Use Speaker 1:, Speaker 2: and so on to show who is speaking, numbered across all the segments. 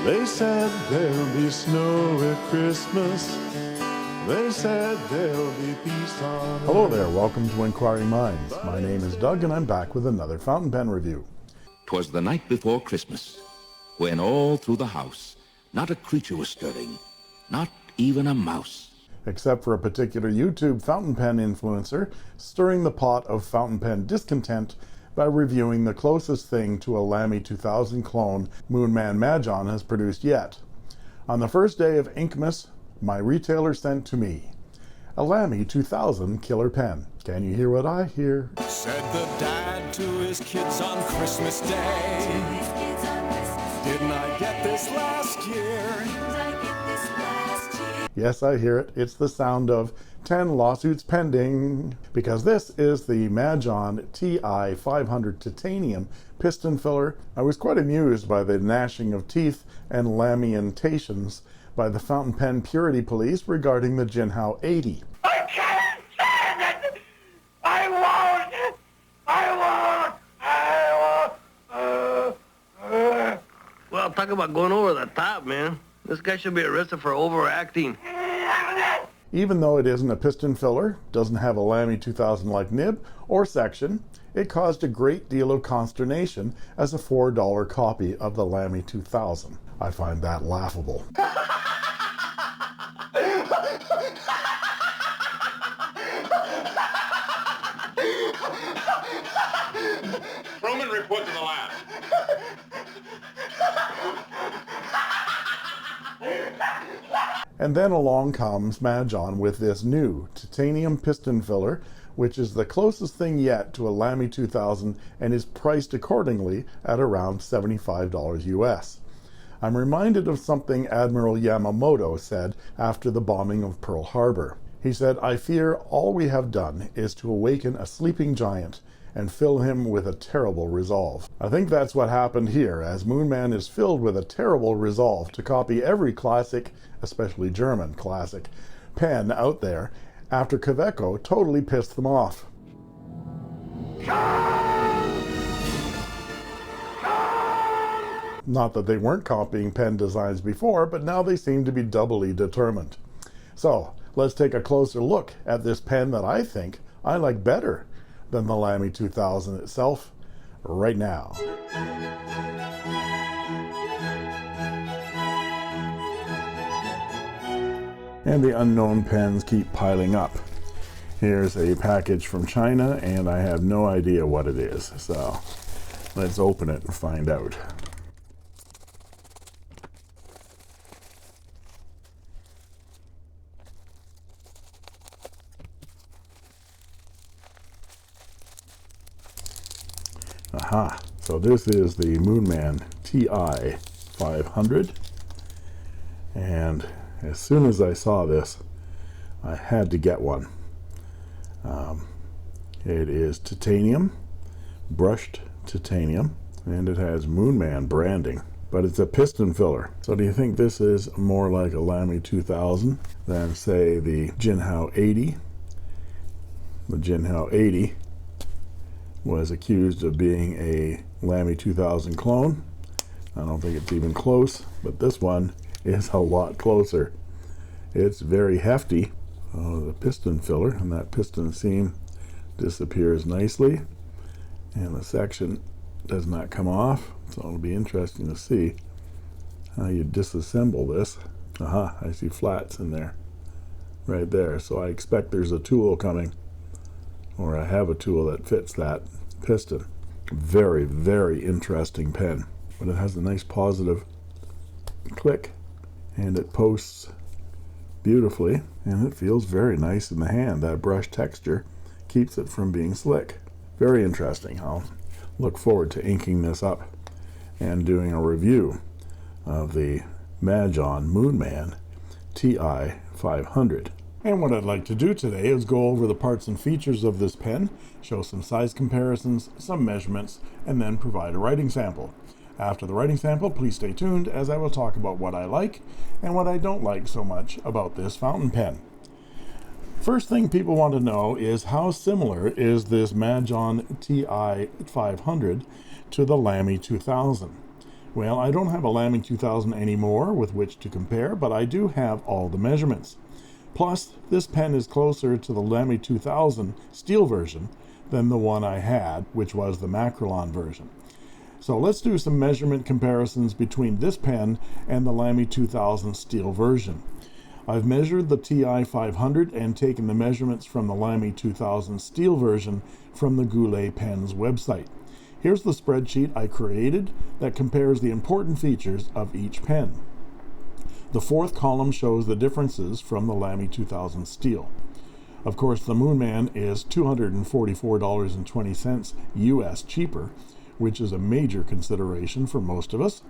Speaker 1: They said there'll be snow at Christmas. They said there'll be peace on earth.
Speaker 2: Hello there, welcome to Inquiring Minds. My name is Doug and I'm back with another fountain pen review.
Speaker 3: 'Twas the night before Christmas, when all through the house not a creature was stirring, not even a mouse.
Speaker 2: Except for a particular YouTube fountain pen influencer stirring the pot of fountain pen discontent by reviewing the closest thing to a Lamy 2000 clone Moonman MaJohn has produced yet. On the first day of Inkmas, my retailer sent to me a Lamy 2000 killer pen. Can you hear what I hear?
Speaker 4: Said the dad to his kids on Christmas Day. Didn't I get this last year?
Speaker 2: Yes, I hear it. It's the sound of 10 lawsuits pending, because this is the MaJohn Ti500 titanium piston filler. I was quite amused by the gnashing of teeth and lamentations by the fountain pen purity police regarding the Jinhao 80.
Speaker 5: I can't stand it! I won't!
Speaker 6: Well, talk about going over the top, man. This guy should be arrested for overacting.
Speaker 2: Even though it isn't a piston filler, doesn't have a Lamy 2000-like nib or section, it caused a great deal of consternation as a $4 copy of the Lamy 2000. I find that laughable.
Speaker 7: Truman, report to the lab.
Speaker 2: And then along comes MaJohn with this new titanium piston filler, which is the closest thing yet to a Lamy 2000 and is priced accordingly at around $75 US. I'm reminded of something Admiral Yamamoto said after the bombing of Pearl Harbor. He said, "I fear all we have done is to awaken a sleeping giant and fill him with a terrible resolve." I think that's what happened here, as Moonman is filled with a terrible resolve to copy every classic, especially German classic, pen out there after Kaweco totally pissed them off. Not that they weren't copying pen designs before, but now they seem to be doubly determined. So let's take a closer look at this pen that I think I like better than the Lamy 2000 itself right now. And the unknown pens keep piling up. Here's a package from China and I have no idea what it is, so let's open it and find out. Aha, so this is the Moonman Ti500, and as soon as I saw this, I had to get one. It is titanium, brushed titanium, and it has Moonman branding, but it's a piston filler. So do you think this is more like a Lamy 2000 than, say, the Jinhao 80? The Jinhao 80 was accused of being a Lamy 2000 clone. I don't think it's even close, but this one is a lot closer. It's very hefty. The piston filler, and that piston seam disappears nicely, and the section does not come off, so it'll be interesting to see how you disassemble this. Aha, I see flats in there, right there, so I expect there's a tool coming, or I have a tool that fits that piston. Very, very interesting pen, but it has a nice positive click, and it posts beautifully, and it feels very nice in the hand. That brush texture keeps it from being slick. Very interesting. I'll look forward to inking this up and doing a review of the MaJohn Moonman Ti500. And what I'd like to do today is go over the parts and features of this pen, show some size comparisons, some measurements, and then provide a writing sample. After the writing sample, please stay tuned as I will talk about what I like and what I don't like so much about this fountain pen. First thing people want to know is how similar is this MaJohn Ti500 to the Lamy 2000? Well, I don't have a Lamy 2000 anymore with which to compare, but I do have all the measurements. Plus, this pen is closer to the Lamy 2000 steel version than the one I had, which was the Macrolon version. So let's do some measurement comparisons between this pen and the Lamy 2000 steel version. I've measured the Ti500 and taken the measurements from the Lamy 2000 steel version from the Goulet Pens website. Here's the spreadsheet I created that compares the important features of each pen. The fourth column shows the differences from the Lamy 2000 steel. Of course, the Moonman is $244.20 US cheaper, which is a major consideration for most of us.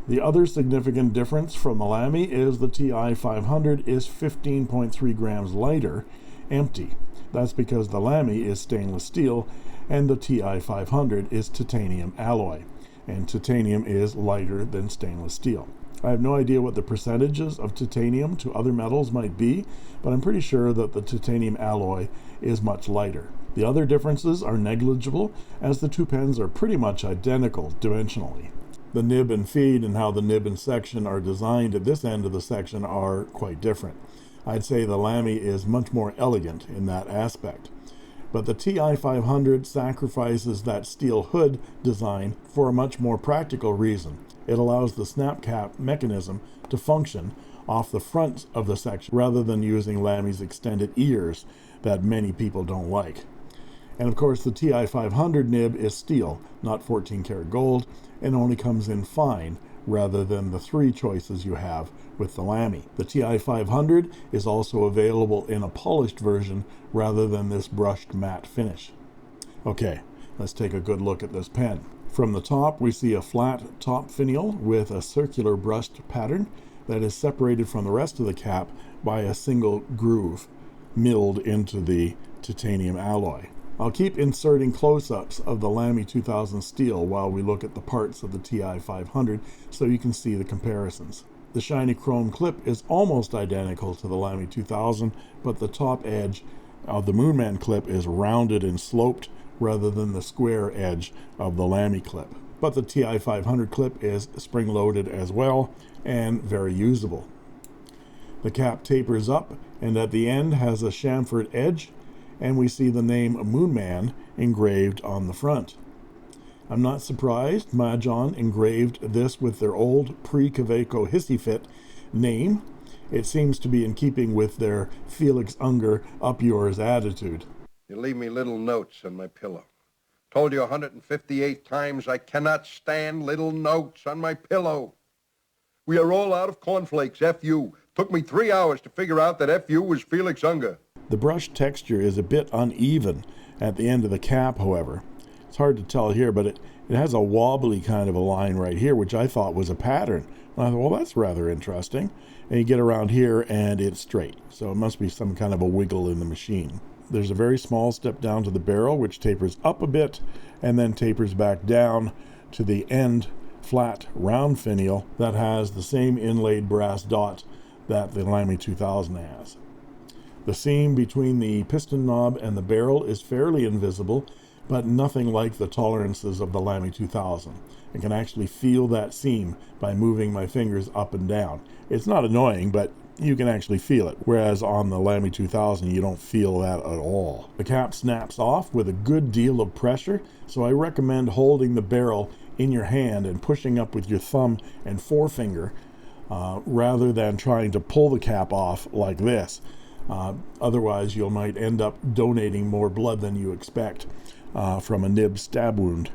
Speaker 2: The other significant difference from the Lamy is the Ti500 is 15.3 grams lighter, empty. That's because the Lamy is stainless steel and the Ti500 is titanium alloy, and titanium is lighter than stainless steel. I have no idea what the percentages of titanium to other metals might be, but I'm pretty sure that the titanium alloy is much lighter. The other differences are negligible, as the two pens are pretty much identical dimensionally. The nib and feed and how the nib and section are designed at this end of the section are quite different. I'd say the Lamy is much more elegant in that aspect. But the Ti500 sacrifices that steel hood design for a much more practical reason. It allows the snap cap mechanism to function off the front of the section rather than using Lamy's extended ears that many people don't like. And of course, the Ti500 nib is steel, not 14 karat gold, and only comes in fine rather than the three choices you have with the Lamy. The Ti500 is also available in a polished version rather than this brushed matte finish. Okay, let's take a good look at this pen. From the top, we see a flat top finial with a circular brushed pattern that is separated from the rest of the cap by a single groove milled into the titanium alloy. I'll keep inserting close-ups of the Lamy 2000 steel while we look at the parts of the Ti500 so you can see the comparisons. The shiny chrome clip is almost identical to the Lamy 2000, but the top edge of the Moonman clip is rounded and sloped rather than the square edge of the Lamy clip. But the Ti500 clip is spring-loaded as well and very usable. The cap tapers up and at the end has a chamfered edge, and we see the name Moonman engraved on the front. I'm not surprised MaJohn engraved this with their old pre-Kaweco Hissy Fit name. It seems to be in keeping with their Felix Unger up yours attitude.
Speaker 8: You leave me little notes on my pillow. Told you 158 times I cannot stand little notes on my pillow. We are all out of cornflakes, F.U. Took me 3 hours to figure out that F.U. was Felix Unger.
Speaker 2: The brush texture is a bit uneven at the end of the cap, however. It's hard to tell here, but it has a wobbly kind of a line right here, which I thought was a pattern. And I thought, well, that's rather interesting. And you get around here and it's straight. So it must be some kind of a wiggle in the machine. There's a very small step down to the barrel, which tapers up a bit and then tapers back down to the end flat round finial that has the same inlaid brass dot that the Lamy 2000 has. The seam between the piston knob and the barrel is fairly invisible, but nothing like the tolerances of the Lamy 2000. I can actually feel that seam by moving my fingers up and down. It's not annoying, but you can actually feel it, whereas on the Lamy 2000 you don't feel that at all. The cap snaps off with a good deal of pressure, so I recommend holding the barrel in your hand and pushing up with your thumb and forefinger rather than trying to pull the cap off like this. Otherwise you might end up donating more blood than you expect from a nib stab wound.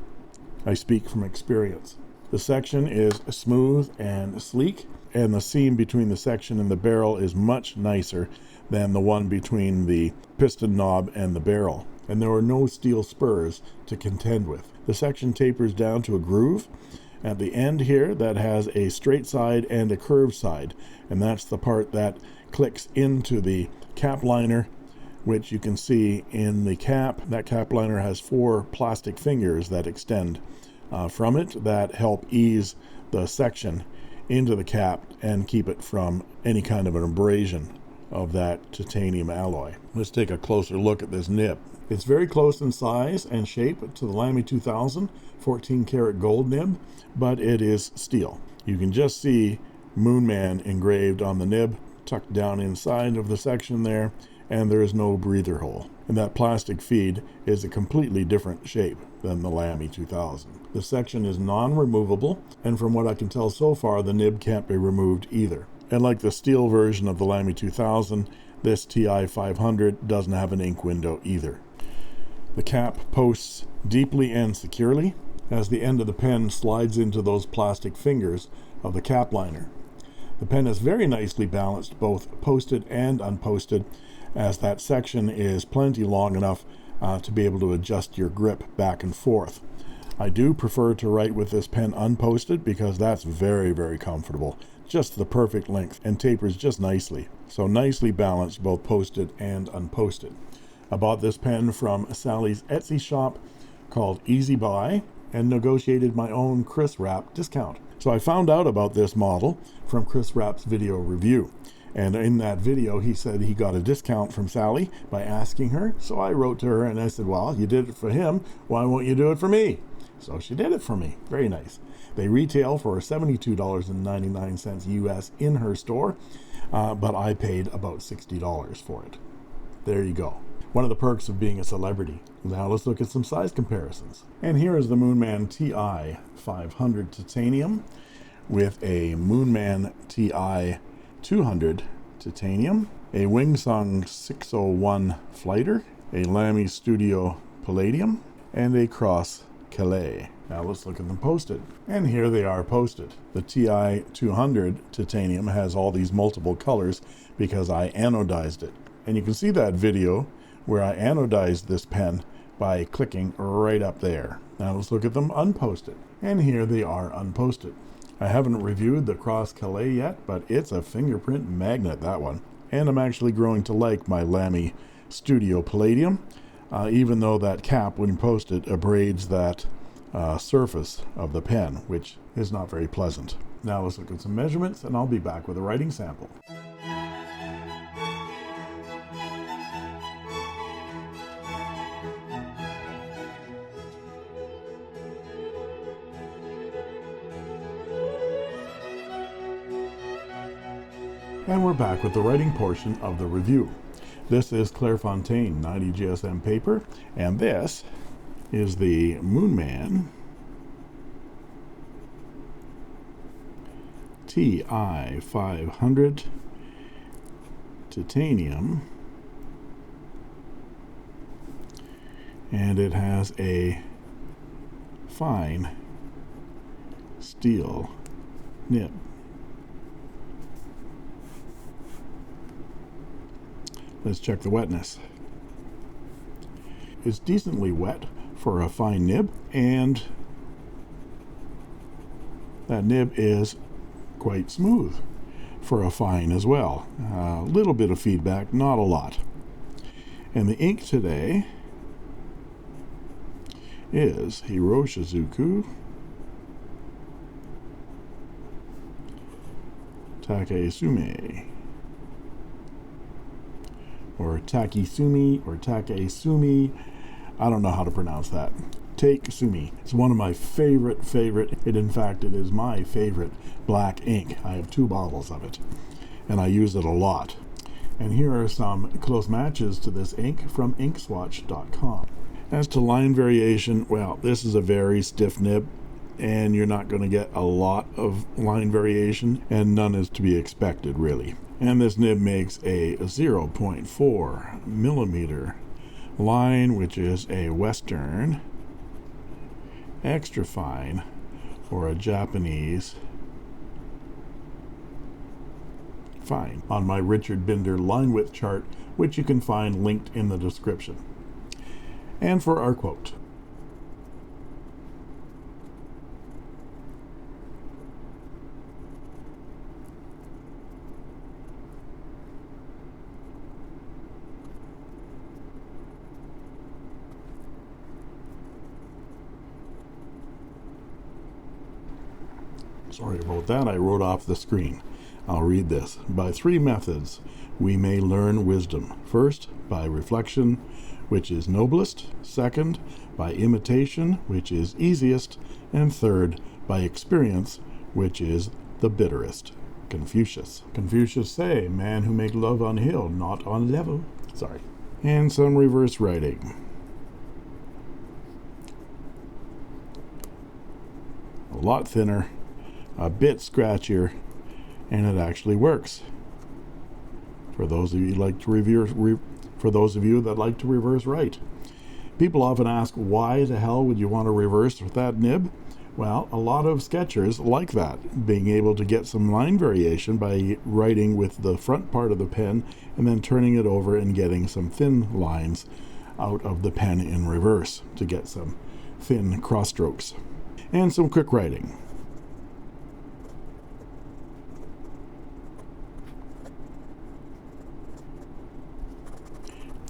Speaker 2: I speak from experience. The section is smooth and sleek, and the seam between the section and the barrel is much nicer than the one between the piston knob and the barrel, and there are no steel spurs to contend with. The section tapers down to a groove at the end here that has a straight side and a curved side, and that's the part that clicks into the cap liner, which you can see in the cap. That cap liner has 4 plastic fingers that extend from it that help ease the section into the cap and keep it from any kind of an abrasion of that titanium alloy. Let's take a closer look at this nib. It's very close in size and shape to the Lamy 2000 14 karat gold nib, but it is steel. You can just see Moonman engraved on the nib, tucked down inside of the section there, and there is no breather hole. And that plastic feed is a completely different shape than the Lamy 2000. The section is non-removable, and from what I can tell so far, the nib can't be removed either. And like the steel version of the Lamy 2000, this Ti500 doesn't have an ink window either. The cap posts deeply and securely as the end of the pen slides into those plastic fingers of the cap liner. The pen is very nicely balanced, both posted and unposted, as that section is plenty long enough to be able to adjust your grip back and forth. I do prefer to write with this pen unposted because that's very, very comfortable. Just the perfect length and tapers just nicely. So nicely balanced, both posted and unposted. I bought this pen from Sally's Etsy shop called Easy Buy and negotiated my own Chris Rapp discount. So I found out about this model from Chris Rapp's video review. And in that video, he said he got a discount from Sally by asking her. So I wrote to her and I said, well, you did it for him. Why won't you do it for me? So she did it for me. Very nice. They retail for $72.99 US in her store, but I paid about $60 for it. There you go. One of the perks of being a celebrity. Now let's look at some size comparisons. And here is the Moonman Ti500 titanium with a Moonman Ti200 titanium, a Wingsung 601 Flighter, a Lamy Studio Palladium, and a Cross Calais. Now let's look at them posted. And here they are posted. The Ti200 titanium has all these multiple colors because I anodized it. And you can see that video where I anodized this pen by clicking right up there. Now let's look at them unposted. And here they are unposted. I haven't reviewed the Cross Calais yet, but it's a fingerprint magnet, that one. And I'm actually growing to like my Lamy Studio Palladium, even though that cap, when posted, abrades that surface of the pen, which is not very pleasant. Now let's look at some measurements, and I'll be back with a writing sample. And we're back with the writing portion of the review. This is Clairefontaine 90 GSM paper, and this is the Moonman Ti500 titanium, and it has a fine steel nib. Let's check the wetness. It's decently wet for a fine nib, and that nib is quite smooth for a fine as well. A little bit of feedback, not a lot. And the ink today is Hiroshizuku Takesume, or Takisumi, or Takesumi. I don't know how to pronounce that. Takesumi. It's one of my favorite, in fact, it is my favorite black ink. I have 2 bottles of it, and I use it a lot. And here are some close matches to this ink from inkswatch.com. As to line variation, well, this is a very stiff nib, and you're not going to get a lot of line variation, and none is to be expected, really. And this nib makes a 0.4 millimeter line, which is a Western extra fine, or a Japanese fine, on my Richard Binder line width chart, which you can find linked in the description. And for our quote: sorry about that, I wrote off the screen. I'll read this. By 3 methods, we may learn wisdom. First, by reflection, which is noblest. Second, by imitation, which is easiest. And third, by experience, which is the bitterest. Confucius. Confucius say, man who make love on hill, not on level. Sorry. And some reverse writing. A lot thinner, a bit scratchier, and it actually works. For those of you like to that like to reverse write. People often ask, why the hell would you want to reverse with that nib? Well, a lot of sketchers like that, being able to get some line variation by writing with the front part of the pen and then turning it over and getting some thin lines out of the pen in reverse to get some thin cross strokes. And some quick writing.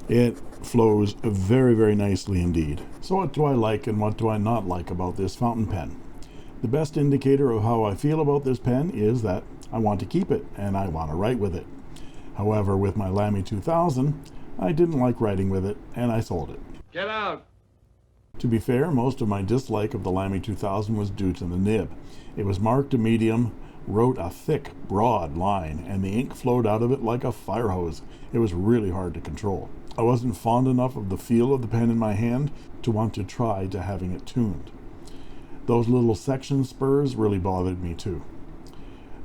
Speaker 2: It flows very, very nicely indeed. So what do I like and what do I not like about this fountain pen? The best indicator of how I feel about this pen is that I want to keep it and I want to write with it. However, with my Lamy 2000, I didn't like writing with it and I sold it.
Speaker 6: Get out!
Speaker 2: To be fair, most of my dislike of the Lamy 2000 was due to the nib. It was marked a medium, wrote a thick, broad line, and the ink flowed out of it like a fire hose. It was really hard to control. I wasn't fond enough of the feel of the pen in my hand to want to try to having it tuned. Those little section spurs really bothered me too.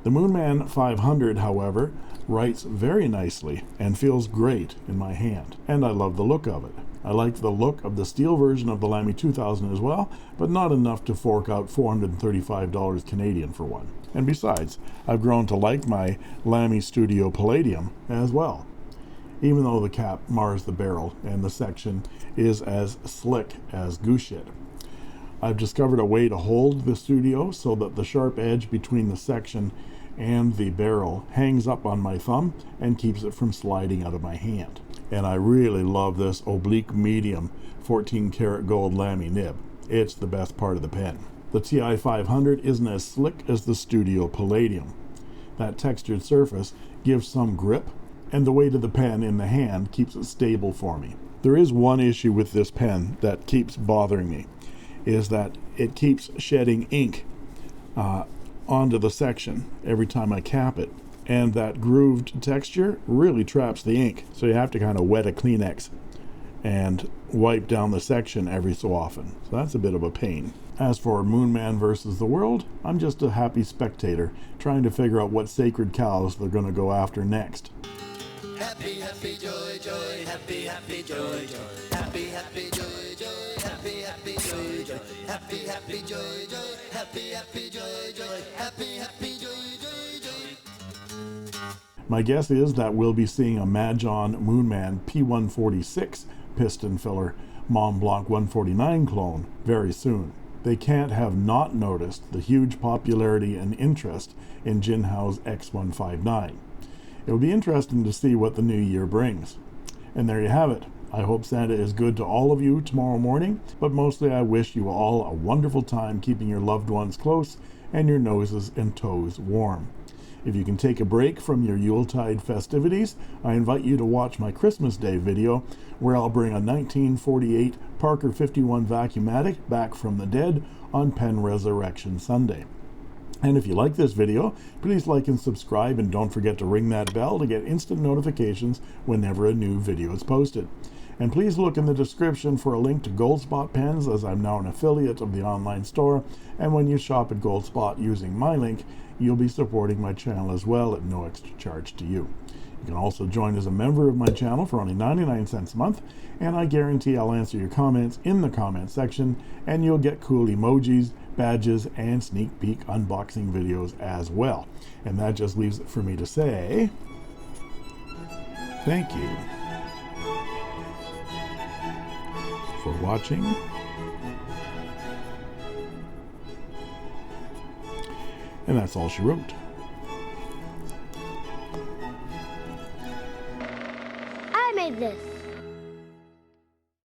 Speaker 2: The Moonman 500, however, writes very nicely and feels great in my hand, and I love the look of it. I like the look of the steel version of the Lamy 2000 as well, but not enough to fork out $435 Canadian for one. And besides, I've grown to like my Lamy Studio Palladium as well, even though the cap mars the barrel and the section is as slick as goose shit. I've discovered a way to hold the Studio so that the sharp edge between the section and the barrel hangs up on my thumb and keeps it from sliding out of my hand. And I really love this oblique medium 14 karat gold Lamy nib. It's the best part of the pen. The Ti500 isn't as slick as the Studio Palladium. That textured surface gives some grip, and the weight of the pen in the hand keeps it stable for me. There is one issue with this pen that keeps bothering me, is that it keeps shedding ink onto the section every time I cap it. And that grooved texture really traps the ink. So you have to kind of wet a Kleenex and wipe down the section every so often. So that's a bit of a pain. As for Moonman versus the world, I'm just a happy spectator trying to figure out what sacred cows they're going to go after next.
Speaker 9: Happy, happy, joy, joy, happy, happy, joy, joy, happy, happy, joy, joy, happy, happy, joy, joy, happy, happy, joy, joy, happy, happy, joy, joy, happy, happy, joy, joy, joy.
Speaker 2: My guess is that we'll be seeing a MaJohn Moonman P146 piston filler Mont Blanc 149 clone very soon. They can't have not noticed the huge popularity and interest in Jinhao's X159. It will be interesting to see what the new year brings. And there you have it. I hope Santa is good to all of you tomorrow morning, but mostly I wish you all a wonderful time keeping your loved ones close and your noses and toes warm. If you can take a break from your Yuletide festivities, I invite you to watch my Christmas Day video where I'll bring a 1948 Parker 51 Vacuumatic back from the dead on Pen Resurrection Sunday. And if you like this video, please like and subscribe, and don't forget to ring that bell to get instant notifications whenever a new video is posted. And please look in the description for a link to Goldspot pens, as I'm now an affiliate of the online store, and when you shop at Goldspot using my link, you'll be supporting my channel as well at no extra charge to you. You can also join as a member of my channel for only 99 cents a month, and I guarantee I'll answer your comments in the comment section, and you'll get cool emojis, badges, and sneak peek unboxing videos as well. And that just leaves it for me to say thank you for watching. And that's all she wrote.
Speaker 10: I made this.